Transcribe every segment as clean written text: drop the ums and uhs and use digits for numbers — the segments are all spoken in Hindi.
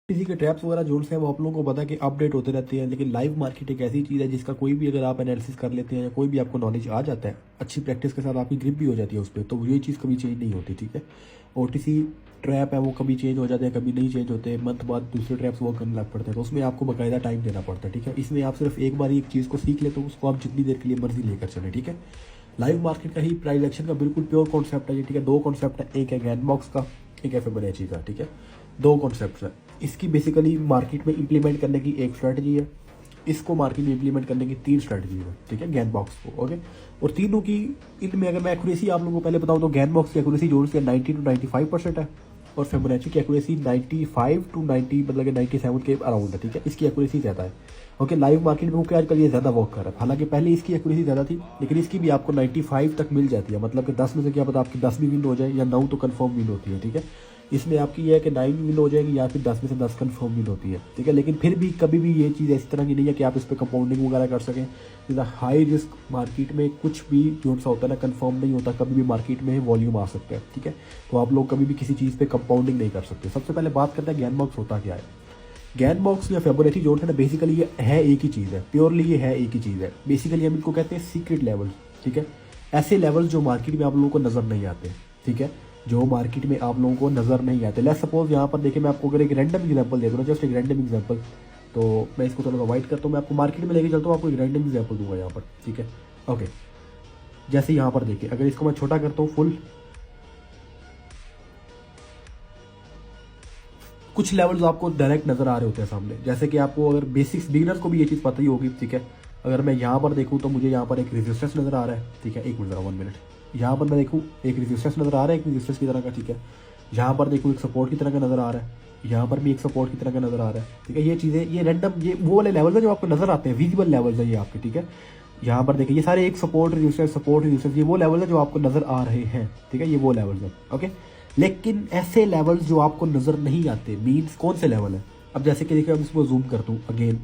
किसी के ट्रैप्स वगैरह जोन से हैं वो आप लोगों को पता है कि अपडेट होते रहते हैं, लेकिन लाइव मार्केट एक ऐसी चीज़ है जिसका कोई भी अगर आप एनालिसिस कर लेते हैं या कोई भी आपको नॉलेज आ जाता है, अच्छी प्रैक्टिस के साथ आपकी ग्रिप भी हो जाती है उस पर, तो ये चीज़ कभी चेंज नहीं होती। ठीक है, ओटीसी ट्रैप है वो कभी चेंज हो जाते हैं, कभी नहीं चेंज होते, मंथ बाद दूसरे ट्रैप्स वर्क करने लग पड़ते हैं, तो उसमें आपको बाकायदा टाइम देना पड़ता है। ठीक है, इसमें आप सिर्फ एक बार एक चीज़ को सीख ले तो उसको आप जितनी देर के लिए मर्जी लेकर चलें। ठीक है, लाइव मार्केट का ही प्राइस एक्शन का बिल्कुल प्योर कॉन्सेप्ट है ये। ठीक है, दो कॉन्सेप्ट है, एक है गैनबॉक्स का, एक है फिबोनाची का। ठीक है, दो कॉन्सेप्ट है। इसकी बेसिकली मार्केट में इंप्लीमेंट करने की एक स्ट्रेटजी है, इसको मार्केट में इंप्लीमेंट करने की तीन स्ट्रेटजी है। ठीक है, गैनबॉक्स को। ओके, और तीनों की इनमें अगर मैं एक्यूरेसी आप लोगों को पहले बताऊं तो गैनबॉक्स की एक्यूरेसी जोन से 90 to 95% है, और फिबोनाची की एक्यूरेसी 95 to 90 मतलब कि 97 के अराउंड है। ठीक है, इसकी एक्यूरेसी ज़्यादा है। ओके, लाइव मार्केट में क्योंकि आजकल ये ज़्यादा वर्क कर रहा है, हालांकि पहले इसकी एक्यूरेसी ज़्यादा थी, लेकिन इसकी भी आपको 95 तक मिल जाती है, मतलब कि 10 में से क्या पता आपकी 10 भी विन हो जाए या 9 तो कन्फर्म विन होती है। ठीक है, इसमें आपकी ये है कि 9 विन हो जाएगी या फिर 10 में से 10 कन्फर्म विन होती है। ठीक है, लेकिन फिर भी कभी भी ये चीज़ इस तरह की नहीं है कि आप इस पर कंपाउंडिंग वगैरह कर सकें। जैसा हाई रिस्क मार्केट में कुछ भी जो सा होता है ना कन्फर्म नहीं होता, कभी भी मार्केट में वॉल्यूम आ सकता है। ठीक है, तो आप लोग कभी भी किसी चीज़ पे कंपाउंडिंग नहीं कर सकते। सबसे पहले बात करते हैं गैनबॉक्स होता क्या है। गैनबॉक्स या फिबोनाची जोन है ना, बेसिकली ये है एक ही चीज़ है, प्योरली ये है एक ही चीज़ है। बेसिकली हम इनको कहते हैं सीक्रेट लेवल्स। ठीक है, ऐसे लेवल्स जो मार्केट में आप लोगों को नज़र नहीं आते। ठीक है, जो मार्केट में आप लोगों को नज़र नहीं आते। लेट्स सपोज यहाँ पर देखिए, मैं आपको अगर एक रैंडम एग्जांपल दे दूँ ना, जस्ट एक रैंडम एग्जांपल, तो मैं इसको थोड़ा सा वाइट करता हूँ, मैं आपको मार्केट में लेके चलता हूँ, आपको एक रैंडम एग्जांपल दूंगा यहाँ पर। ठीक है, ओके, जैसे यहाँ पर देखिए, अगर इसको मैं छोटा करता हूँ फुल, कुछ लेवल्स आपको डायरेक्ट नजर आ रहे होते हैं सामने, जैसे कि आपको अगर बेसिक्स बिगिनर्स को भी ये चीज़ पता ही होगी। ठीक है, अगर मैं यहाँ पर देखूँ तो मुझे यहाँ पर एक रेजिस्टेंस नजर आ रहा है। ठीक है, एक मिनट, 1 मिनट, यहाँ पर मैं देखूँ एक रेजिस्टेंस नजर आ रहा है, एक रेजिस्टेंस की तरह का। ठीक है, यहाँ पर देखूँ एक सपोर्ट की तरह का नजर आ रहा है, यहाँ पर भी एक सपोर्ट की तरह का नजर आ रहा है। ठीक है, ये चीज़ें, ये रैंडम, ये वो वाले लेवल्स है जो आपको नजर आते हैं, विजिबल लेवल्स है ये आपके। ठीक है, यहाँ पर देखिए ये सारे एक सपोर्ट रेजिस्टेंस, ये वो लेवल है जो आपको नजर आ रहे हैं। ठीक है, ये वो लेवल्स है। ओके, लेकिन ऐसे लेवल्स जो आपको नजर नहीं आते, मीन्स कौन से लेवल है, अब जैसे कि देखिए, हम इसको जूम कर दूं अगेन,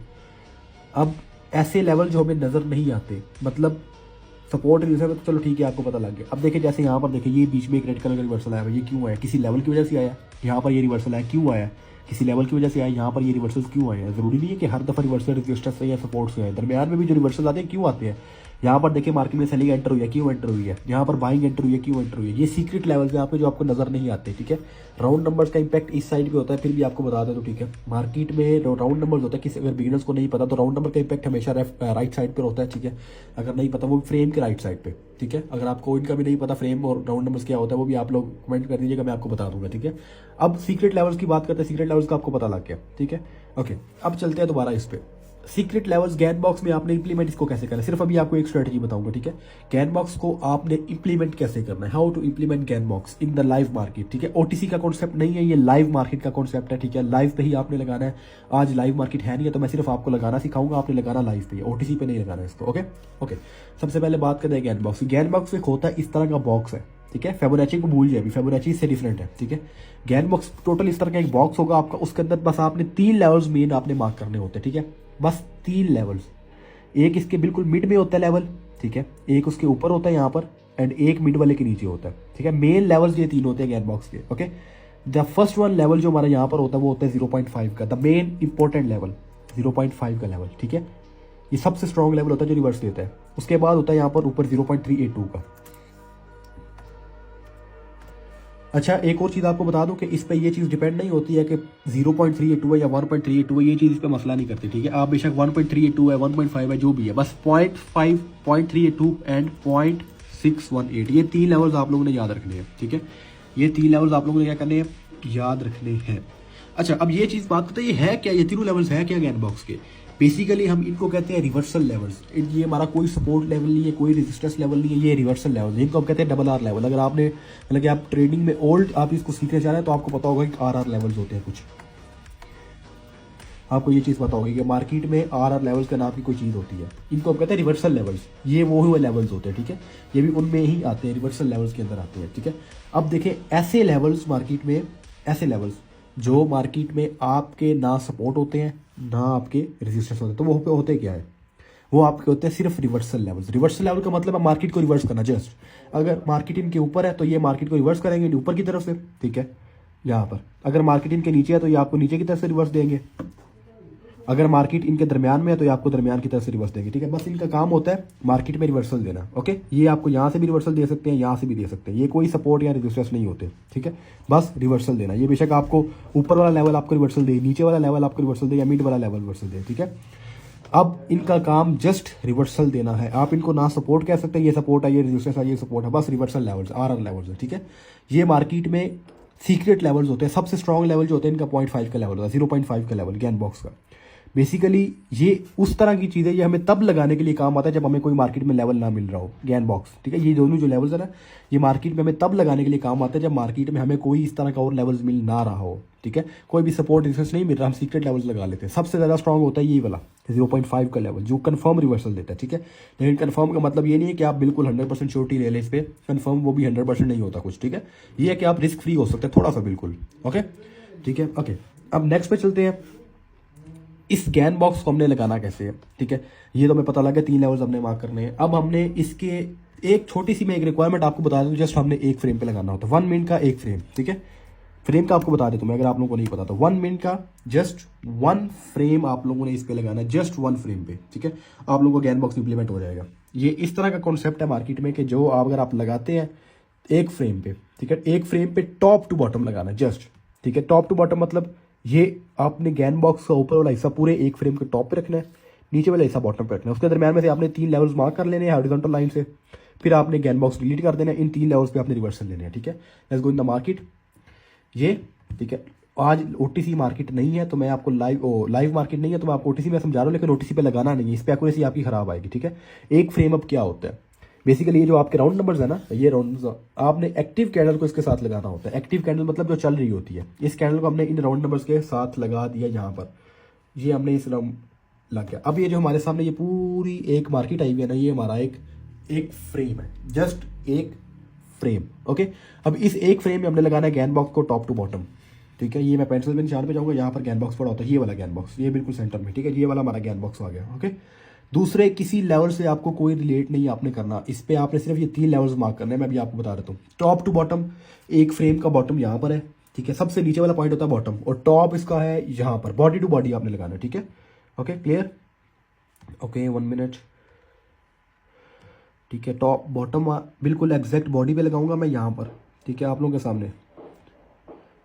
अब ऐसे लेवल जो हमें नजर नहीं आते, मतलब सपोर्ट रिवर्सल, तो चलो ठीक है, आपको पता लग गया। अब देखिए, जैसे यहाँ पर देखिए, ये बीच में एक रेड कलर का रिवर्सल आया, ये क्यों आया? किसी लेवल की वजह से आया। यहाँ पर ये रिवर्सल आया, क्यों आया? किसी लेवल की वजह से आया। यहाँ पर ये रिवर्सल क्यों आए हैं? जरूरी नहीं है कि हर दफा रिवर्सल रजिस्टर से या सपोर्ट से आए, दरमियान में भी जो रिवर्सल आते हैं क्यों आते हैं। यहाँ पर देखिए, मार्केट में सेलिंग एंटर हुई है, क्यों एंटर हुई है? यहाँ पर बाइंग एंटर हुई है, क्यों एंटर हुई है? ये सीक्रेट लेवल यहाँ पे जो आपको नजर नहीं आते। ठीक है, राउंड नंबर्स का इंपैक्ट इस साइड पे होता है, फिर भी आपको बता दें तो ठीक है, मार्केट में राउंड नंबर्स होता है, किसी अगर बिगिनर्स को नहीं पता तो राउंड नंबर का इंपैक्ट हमेशा राइट साइड पर होता है। ठीक है, अगर नहीं पता वो फ्रेम के राइट साइड पे। ठीक है, अगर आपको इनका भी नहीं पता फ्रेम और राउंड नंबर्स क्या होता है, वो भी आप लोग कमेंट कर दीजिएगा, मैं आपको बता दूंगा। ठीक है, अब सीक्रेट लेवल्स की बात करते हैं, सीक्रेट लेवल्स का आपको पता लग गया। ठीक है, ओके, अब चलते हैं दोबारा इस पे। सीक्रेट लेवल्स गैनबॉक्स में आपने इंप्लीमेंट इसको कैसे करना है, सिर्फ अभी आपको एक स्ट्रेटजी बताऊंगा। ठीक है, गैनबॉक्स को आपने इंप्लीमेंट कैसे करना है, how to implement Gann box in the live market. ठीक है, ओटीसी का कॉन्सेप्ट नहीं है, ये लाइव मार्केट का कॉन्सेप्ट है। ठीक है, लाइव पे ही आपने लगाना है। आज लाइव मार्केट है नहीं है, तो मैं सिर्फ आपको लगाना सिखाऊंगा, आपने लगाना लाइव पे, ओटीसी पे नहीं लगाना इसको। ओके ओके, सबसे पहले बात करते हैं गैनबॉक्स। गैनबॉक्स एक होता है इस तरह का बॉक्स है। ठीक है, फिबोनाची को भूल जाए, अभी फिबोनाची से डिफरेंट है। ठीक है, गैनबॉक्स टोटल इस तरह का एक बॉक्स होगा आपका, उसके अंदर बस आपने 3 लेवल्स मेन आपने मार्क करने होते हैं। ठीक है, बस 3 लेवल्स, एक इसके बिल्कुल मिड में होता है लेवल। ठीक है, एक उसके ऊपर होता है यहाँ पर, एंड एक मिड वाले के नीचे होता है। ठीक है, मेन लेवल्स ये 3 होते हैं गैनबॉक्स के। Okay, the first one level जो हमारा यहाँ पर होता है वो होता है 0.5 का, द मेन इंपॉर्टेंट लेवल 0.5 का लेवल। ठीक है, ये सबसे स्ट्रॉन्ग लेवल होता है जो रिवर्स देता है। उसके बाद होता है यहाँ पर ऊपर 0.382 का। अच्छा, एक और चीज़ आपको बता दूं कि इस पे ये चीज़ डिपेंड नहीं होती है कि 0.382 है या 1.382 है, ये चीज़ इस पे मसला नहीं करती। ठीक है, आप बेशक 1.382 है, 1.5 है, जो भी है, बस 0.5, 0.382 एंड 0.618, ये 3 लेवल्स आप लोगों ने याद रखने हैं। ठीक है, ये 3 लेवल्स आप लोगों ने क्या करने हैं, याद रखने हैं। अच्छा, अब ये चीज़ बात करते हैं, ये है क्या, ये तीनों लेवल्स है क्या गैनबॉक्स के? बेसिकली हम इनको कहते हैं रिवर्सल लेवल्स। ये हमारा कोई सपोर्ट लेवल नहीं है, कोई रेजिस्टेंस लेवल नहीं है, ये रिवर्सल लेवल है, इनको हम कहते हैं डबल आर लेवल। अगर आपने मतलब कि आप ट्रेडिंग में ओल्ड आप इसको सीखने जा रहे हैं तो आपको पता होगा कि आर लेवल्स होते हैं कुछ, आपको ये चीज़ पता होगी कि मार्केट में आर लेवल्स का नाम की कोई चीज़ होती है, इनको हम कहते हैं रिवर्सल लेवल्स। ये वो हुए लेवल्स होते हैं। ठीक है, ये भी उनमें ही आते हैं, रिवर्सल लेवल्स के अंदर आते हैं। ठीक है, अब देखें, ऐसे लेवल्स मार्केट में, ऐसे लेवल्स जो मार्केट में आपके ना सपोर्ट होते हैं ना आपके रेजिस्टेंस होते हैं, तो वो पे होते क्या है, वो आपके होते हैं सिर्फ रिवर्सल लेवल्स। रिवर्सल लेवल का मतलब है मार्केट को रिवर्स करना। जस्ट अगर मार्केट इनके ऊपर है तो ये मार्केट को रिवर्स करेंगे ऊपर की तरफ से। ठीक है, यहाँ पर अगर मार्केट इनके नीचे है तो ये आपको नीचे की तरफ से रिवर्स देंगे, अगर मार्केट इनके दरमियान में है तो ये आपको दरमियान की तरफ से रिवर्स देंगे। ठीक है, बस इनका काम होता है मार्केट में रिवर्सल देना। ओके, ये आपको यहाँ से भी रिवर्सल दे सकते हैं, यहाँ से भी दे सकते हैं, ये कोई सपोर्ट या रेजिस्टेंस नहीं होते। ठीक है, बस रिवर्सल देना। ये बेशक आपको ऊपर वाला लेवल आपको रिवर्सल दे, नीचे वाला लेवल आपको रिवर्सल दे, या मिड वाला लेवल रिवर्सल दे। ठीक है, अब इनका काम जस्ट रिवर्सल देना है। आप इनको ना सपोर्ट कह सकते हैं, ये सपोर्ट है, ये रेजिस्टेंस है, ये सपोर्ट है, बस रिवर्सल लेवल्स, आर लेवल्स है। ठीक है, ये मार्केट में सीक्रेट लेवल्स होते हैं। सबसे स्ट्रॉन्ग लेवल जो होते हैं इनका 0.5 का लेवल होता है, 0.5 का लेवल गैन बॉक्स का। बेसिकली ये उस तरह की चीज़ है, ये हमें तब लगाने के लिए काम आता है जब हमें कोई मार्केट में लेवल ना मिल रहा हो, गैन बॉक्स। ठीक है, ये दोनों जो लेवल्स है ना, ये मार्केट में हमें तब लगाने के लिए काम आता है जब मार्केट में हमें कोई इस तरह का और लेवल्स मिल ना रहा हो। ठीक है, कोई भी सपोर्ट रेजिस्टेंस नहीं मिल रहा, हम सीक्रेट लेवल्स लगा लेते हैं। सबसे ज़्यादा स्ट्रॉन्ग होता है ये वाला 0.5 का लेवल, जो कंफर्म रिवर्सल देता है। ठीक है, लेकिन कंफर्म का मतलब ये नहीं है कि आप बिल्कुल 100% श्योरिटी ले लें इस पर, कंफर्म वो भी 100% नहीं होता कुछ। ठीक है, ये है कि आप रिस्क फ्री हो सकते हैं थोड़ा सा, बिल्कुल। ओके, ठीक है। ओके, अब नेक्स्ट पे चलते हैं। इस गैन बॉक्स को हमने लगाना कैसे है? ठीक है, ये तो हमें पता लगा 3 लेवल्स हमने मार्क करने हैं। अब हमने इसके एक छोटी सी मैं एक रिक्वायरमेंट आपको बता दूं, जस्ट हमने एक फ्रेम पे लगाना होता है, 1 मिनट का एक फ्रेम। ठीक है, फ्रेम का आपको बता देता हूं मैं, अगर आप लोगों को नहीं पता तो 1 मिनट का जस्ट 1 फ्रेम आप लोगों ने इस पे लगाना है, जस्ट 1 फ्रेम पे। ठीक है, आप लोगों को गैन बॉक्स इंप्लीमेंट हो जाएगा। ये इस तरह का कॉन्सेप्ट है मार्केट में कि जो अगर आप लगाते हैं एक फ्रेम पे, ठीक है, एक फ्रेम पे टॉप टू बॉटम लगाना जस्ट। ठीक है, टॉप टू बॉटम मतलब ये आपने गैन बॉक्स का ऊपर वाला हिस्सा पूरे एक फ्रेम के टॉप पे रखना है, नीचे वाला हिस्सा बॉटम पे रखना है। उसके दरमियान में से आपने 3 लेवल्स मार्क कर लेने हैं हॉरिजॉन्टल लाइन से, फिर आपने गैन बॉक्स डिलीट कर देना है। इन 3 लेवल्स पे आपने रिवर्सल लेने हैं। ठीक है, let's go in the market. ये ठीक है, आज ओटीसी मार्केट नहीं है तो मैं आपको लाइव मार्केट नहीं है तो मैं आपको ओटीसी में समझा रहा हूँ, लेकिन ओटीसी पे लगाना नहीं है, इस पे एक्यूरेसी आपकी खराब आएगी। ठीक है, एक फ्रेम अब क्या होता है, बेसिकली ये जो आपके राउंड नंबर्स है ना, ये राउंड आपने एक्टिव कैंडल को इसके साथ लगाना होता है। एक्टिव कैंडल मतलब जो चल रही होती है, इस कैंडल को हमने इन राउंड नंबर्स के साथ लगा दिया यहाँ पर, ये हमने इस राउंड लग गया। अब ये जो हमारे सामने ये पूरी एक मार्केट आई हुई है ना, ये हमारा एक फ्रेम है, जस्ट एक फ्रेम। ओके, अब इस एक फ्रेम में हमने लगाना है गैन बॉक्स को टॉप टू बॉटम। ठीक है, ये मैं पेंसिल में निशान पे जाऊंगा, यहाँ पर गैन बॉक्स पड़ा होता है, ये वाला गैन बॉक्स, ये बिल्कुल सेंटर में। ठीक है, ये वाला हमारा गैन बॉक्स आ गया। ओके, दूसरे किसी लेवल से आपको कोई रिलेट नहीं आपने करना, इस पे आपने सिर्फ ये 3 लेवल्स मार्क करने हैं। मैं भी आपको बता देता हूँ, टॉप टू बॉटम, एक फ्रेम का बॉटम यहाँ पर है। ठीक है, सबसे नीचे वाला पॉइंट होता है बॉटम, और टॉप इसका है यहाँ पर, बॉडी टू बॉडी आपने लगाना है। ठीक है, ओके, क्लियर? Okay, 1 minute. ठीक है, टॉप बॉटम बिल्कुल एग्जैक्ट बॉडी पे लगाऊंगा मैं यहाँ पर। ठीक है, आप लोगों के सामने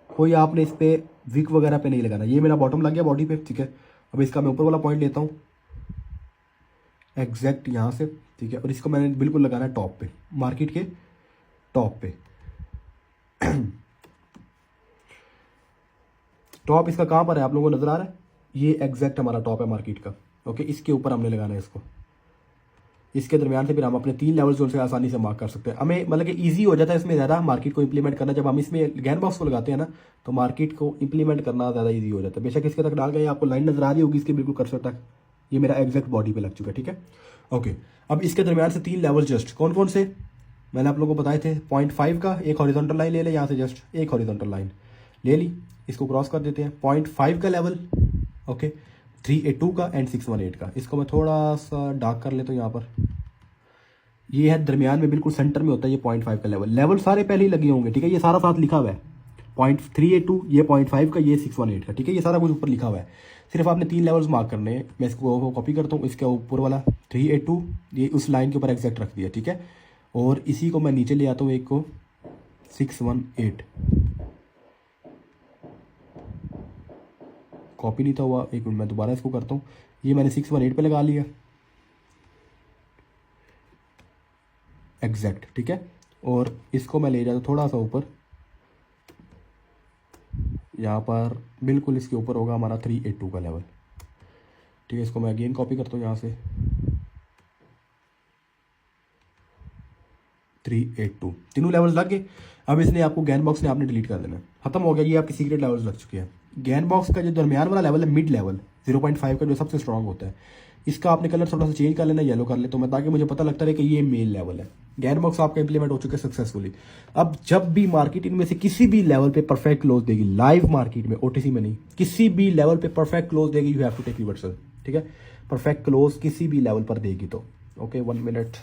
कोई आपने इस पे विक वगैरह पे नहीं लगाना, ये मेरा बॉटम लग गया बॉडी पे। ठीक है, अब इसका मैं ऊपर वाला पॉइंट लेता हूँ एग्जैक्ट यहाँ से। ठीक है, और इसको मैंने बिल्कुल लगाना है टॉप पे, मार्केट के टॉप पे। टॉप इसका कहाँ पर है आप लोगों को नजर आ रहा है? ये एग्जैक्ट हमारा टॉप है मार्केट का। ओके, इसके ऊपर हमने लगाना है इसको, इसके दरमियान से फिर हम अपने 3 लेवल्स जो से आसानी से मार्क कर सकते हैं। हमें मतलब कि ईजी हो जाता है इसमें ज़्यादा मार्केट को इंप्लीमेंट करना। जब हम इसमें गैन बॉक्स को लगाते हैं ना, तो मार्केट को इंप्लीमेंट करना ज़्यादा ईजी हो जाता है। बेशक इसके तक डाल गए, आपको लाइन नजर आ रही होगी इसके बिल्कुल कर्सर तक, ये मेरा एग्जैक्ट बॉडी पे लग चुका है। ठीक है, ओके, अब इसके दरमियान से 3 लेवल जस्ट कौन कौन से मैंने आप लोगों को बताए थे। 0.5 का एक हॉरिजॉन्टल लाइन ले ले, यहाँ से जस्ट एक हॉरिजॉन्टल लाइन ले ली, इसको क्रॉस कर देते हैं। 0.5 का लेवल, ओके, 382 का एंड 618 का। इसको मैं थोड़ा सा डार्क कर लेता हूँ यहाँ पर, ये है दरमियान में बिल्कुल सेंटर में होता है ये 0.5 का लेवल। लेवल सारे पहले ही लगे होंगे। ठीक है, ये सारा साथ लिखा हुआ है, 0.382 ये 0.5 का, ये 618 का। ठीक है, ये सारा कुछ ऊपर लिखा हुआ है, सिर्फ आपने 3 लेवल्स मार्क करने हैं। मैं इसको कॉपी करता हूँ, इसके ऊपर वाला 382 ये उस लाइन के ऊपर एग्जैक्ट रख दिया। ठीक है, और इसी को मैं नीचे ले आता हूँ, एक को 618 कॉपी नहीं था हुआ, एक मिनट मैं दोबारा इसको करता हूँ, ये मैंने 618 पे लगा लिया एग्जैक्ट। ठीक है, और इसको मैं ले जाता हूँ थोड़ा सा ऊपर, यहाँ पर बिल्कुल इसके ऊपर होगा हमारा 382 का लेवल। ठीक है, इसको मैं अगेन कॉपी करता हूँ यहाँ से 382, तीनों लेवल्स लग गए। अब इसने आपको गैन बॉक्स ने आपने डिलीट कर देना, खत्म हो गया, ये आपके सीक्रेट लेवल्स लग चुके हैं। गैन बॉक्स का जो दरमियान वाला लेवल है, मिड लेवल 0.5 का, जो सबसे स्ट्रांग होता है, इसका आपने कलर थोड़ा सा चेंज कर लेना, येलो कर ले तो मैं, ताकि मुझे पता लगता रहे कि ये मेन लेवल है। गैन बॉक्स आपका इंप्लीमेंट हो चुके सक्सेसफुली। अब जब भी मार्केट इनमें से किसी भी लेवल पे परफेक्ट क्लोज देगी, लाइव मार्केट में, ओटीसी में नहीं, किसी भी लेवल पे परफेक्ट क्लोज देगी, you have to take reversal. ठीक है, परफेक्ट क्लोज किसी भी लेवल पर देगी तो। Okay, 1 minute.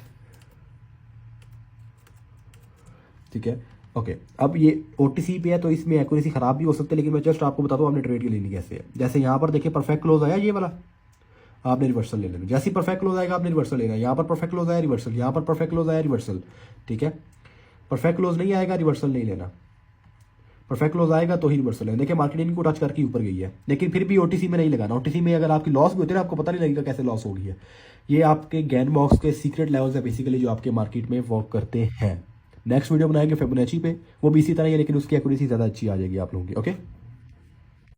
ठीक है, ओके, अब ये ओटीसी पे है तो इसमें एक्यूरेसी खराब भी हो सकती है, लेकिन मैं जस्ट आपको बता दूं आपने ट्रेड की लेनी कैसे है। जैसे यहाँ पर देखिए परफेक्ट क्लोज आया ये वाला, आपने रिवर्सल ले लेना। जैसे ही परफेक्ट क्लोज आएगा आपने रिवर्सल लेना। यहाँ पर परफेक्ट क्लोज आया रिवर्सल, यहाँ पर परफेक्ट क्लोज आया रिवर्सल, ठीक है। परफेक्ट क्लोज नहीं आएगा रिवर्सल नहीं लेना, परफेक्ट क्लोज आएगा तो ही रिवर्सल लेना। देखिए मार्केट इनको टच करके ऊपर गई है, लेकिन फिर भी ओटीसी में नहीं लगाना। ओटीसी में अगर आपकी लॉस भी होती है ना, आपको पता नहीं लगेगा कैसे लॉस हो गई है। ये आपके गैन बॉक्स के सीक्रेट लेवल्स है बेसिकली, जो आपके मार्केट में वर्क करते हैं। नेक्स्ट वीडियो बनाएंगे फिबोनाची पे, वो भी इसी तरह ही है, लेकिन उसकी एक्यूरेसी ज़्यादा अच्छी आ जाएगी आप लोगों की। ओके।